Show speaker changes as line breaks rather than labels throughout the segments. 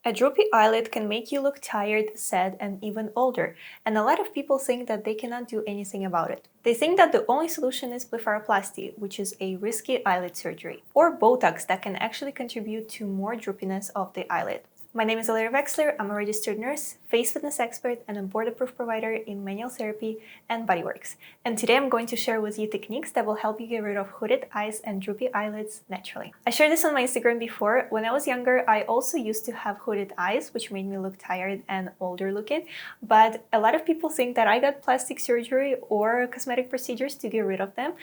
A droopy eyelid can make you look tired, sad, and even older, and a lot of people think that they cannot do anything about it. They think that the only solution is blepharoplasty, which is a risky eyelid surgery, or Botox that can actually contribute to more droopiness of the eyelid. My name is Valeriia Veksler. I'm a registered nurse, face fitness expert, and a board-approved provider in manual therapy and bodyworks. And today I'm going to share with you techniques that will help you get rid of hooded eyes and droopy eyelids naturally. I shared this on my Instagram before. When I was younger, I also used to have hooded eyes, which made me look tired and older looking. But a lot of people think that I got plastic surgery or cosmetic procedures to get rid of them.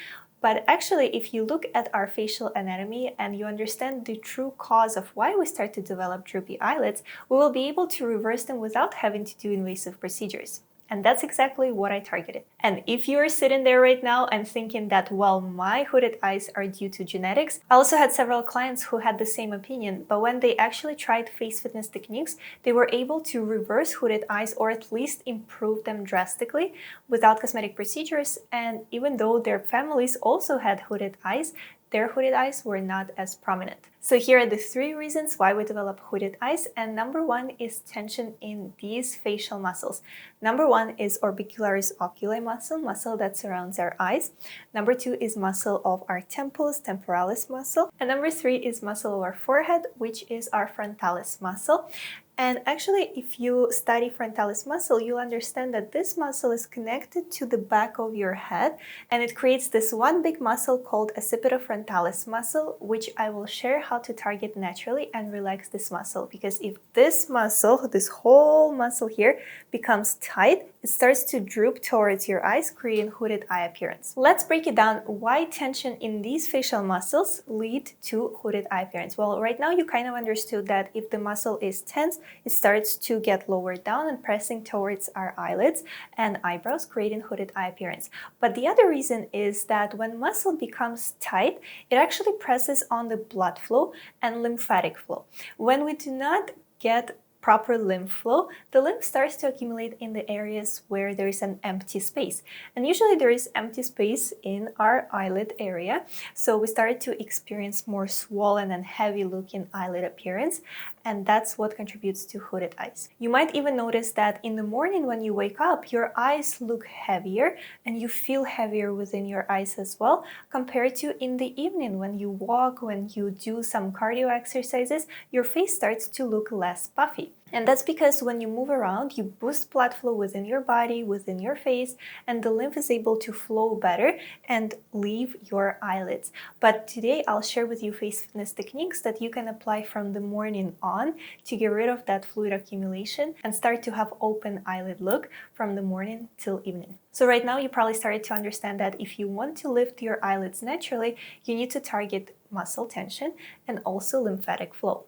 But actually, if you look at our facial anatomy and you understand the true cause of why we start to develop droopy eyelids, we will be able to reverse them without having to do invasive procedures. And that's exactly what I targeted. And if you're sitting there right now and thinking that, well, my hooded eyes are due to genetics, I also had several clients who had the same opinion, but when they actually tried face fitness techniques, they were able to reverse hooded eyes or at least improve them drastically without cosmetic procedures. And even though their families also had hooded eyes, their hooded eyes were not as prominent. So here are the 3 reasons why we develop hooded eyes, and number 1 is tension in these facial muscles. Number 1 is orbicularis oculi muscle that surrounds our eyes. Number 2 is muscle of our temples, temporalis muscle. And number 3 is muscle of our forehead, which is our frontalis muscle. And actually, if you study frontalis muscle, you'll understand that this muscle is connected to the back of your head, and it creates this one big muscle called occipitofrontalis muscle, which I will share how to target naturally and relax this muscle. Because if this muscle, this whole muscle here, becomes tight, it starts to droop towards your eyes, creating hooded eye appearance. Let's break it down. Why tension in these facial muscles lead to hooded eye appearance? Well, right now you kind of understood that if the muscle is tense, it starts to get lower down and pressing towards our eyelids and eyebrows, creating hooded eye appearance. But the other reason is that when muscle becomes tight, it actually presses on the blood flow and lymphatic flow. When we do not get proper lymph flow, the lymph starts to accumulate in the areas where there is an empty space. And usually there is empty space in our eyelid area. So we start to experience more swollen and heavy looking eyelid appearance. And that's what contributes to hooded eyes. You might even notice that in the morning when you wake up, your eyes look heavier and you feel heavier within your eyes as well, compared to in the evening when you walk, when you do some cardio exercises, your face starts to look less puffy. And that's because when you move around, you boost blood flow within your body, within your face, and the lymph is able to flow better and leave your eyelids. But today I'll share with you face fitness techniques that you can apply from the morning on to get rid of that fluid accumulation and start to have open eyelid look from the morning till evening. So right now you probably started to understand that if you want to lift your eyelids naturally, you need to target muscle tension and also lymphatic flow.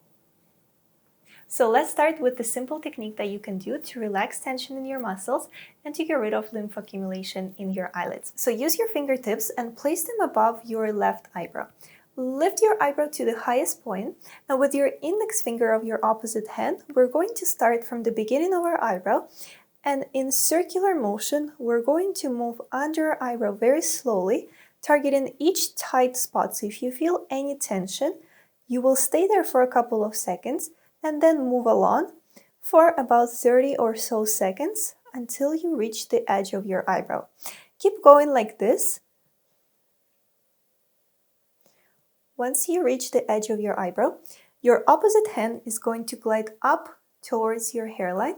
So let's start with the simple technique that you can do to relax tension in your muscles and to get rid of lymph accumulation in your eyelids. So use your fingertips and place them above your left eyebrow. Lift your eyebrow to the highest point, and with your index finger of your opposite hand, we're going to start from the beginning of our eyebrow, and in circular motion, we're going to move under our eyebrow very slowly, targeting each tight spot. So if you feel any tension, you will stay there for a couple of seconds, and then move along for about 30 or so seconds until you reach the edge of your eyebrow. Keep going like this. Once you reach the edge of your eyebrow, your opposite hand is going to glide up towards your hairline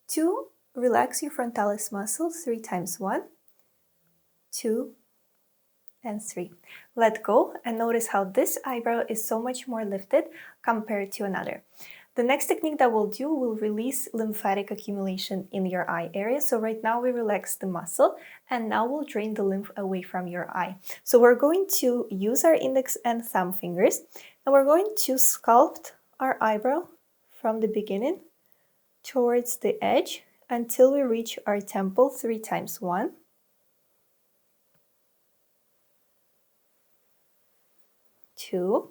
to relax your frontalis muscle 3 times. 1, 2, and 3. Let go and notice how this eyebrow is so much more lifted compared to another. The next technique that we'll do will release lymphatic accumulation in your eye area. So right now we relax the muscle, and now we'll drain the lymph away from your eye. So we're going to use our index and thumb fingers, and we're going to sculpt our eyebrow from the beginning towards the edge until we reach our temple 3 times. 1, 2,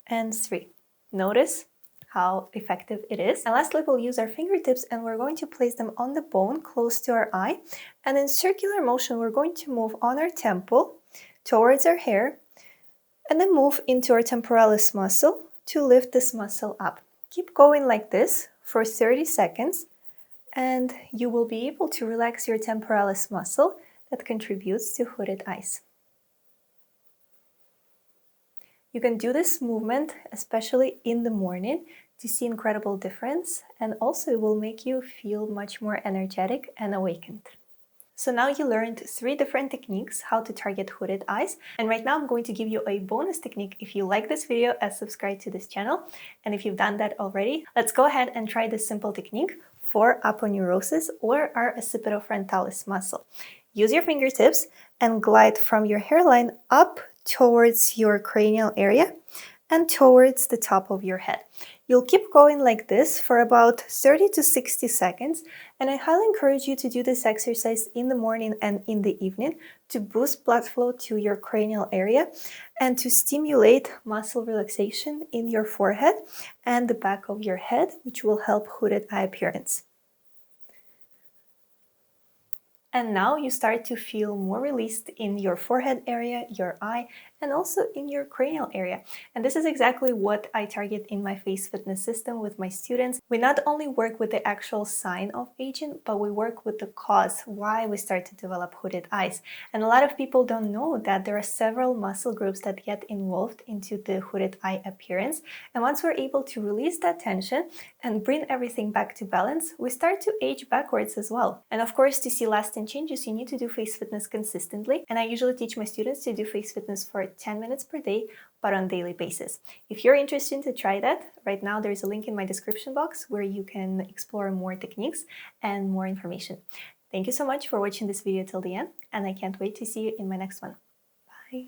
and 3. Notice how effective it is. And lastly, we'll use our fingertips and we're going to place them on the bone close to our eye. And in circular motion, we're going to move on our temple towards our hair And then move into our temporalis muscle to lift this muscle up. Keep going like this for 30 seconds, and you will be able to relax your temporalis muscle that contributes to hooded eyes. You can do this movement, especially in the morning, to see incredible difference, and also it will make you feel much more energetic and awakened. So now you learned 3 different techniques how to target hooded eyes, and right now I'm going to give you a bonus technique if you like this video and subscribe to this channel. And if you've done that already, let's go ahead and try this simple technique for aponeurosis or our occipitofrontalis muscle. Use your fingertips and glide from your hairline up towards your cranial area and towards the top of your head. You'll keep going like this for about 30 to 60 seconds, and I highly encourage you to do this exercise in the morning and in the evening to boost blood flow to your cranial area and to stimulate muscle relaxation in your forehead and the back of your head, which will help hooded eye appearance. And now you start to feel more released in your forehead area, your eye, and also in your cranial area. And this is exactly what I target in my face fitness system with my students. We not only work with the actual sign of aging, but we work with the cause why we start to develop hooded eyes. And a lot of people don't know that there are several muscle groups that get involved into the hooded eye appearance. And once we're able to release that tension and bring everything back to balance, we start to age backwards as well. And of course, to see lasting changes, you need to do face fitness consistently. And I usually teach my students to do face fitness for 10 minutes per day, but on a daily basis. If you're interested to try that, right now there's a link in my description box where you can explore more techniques and more information. Thank you so much for watching this video till the end, and I can't wait to see you in my next one. Bye!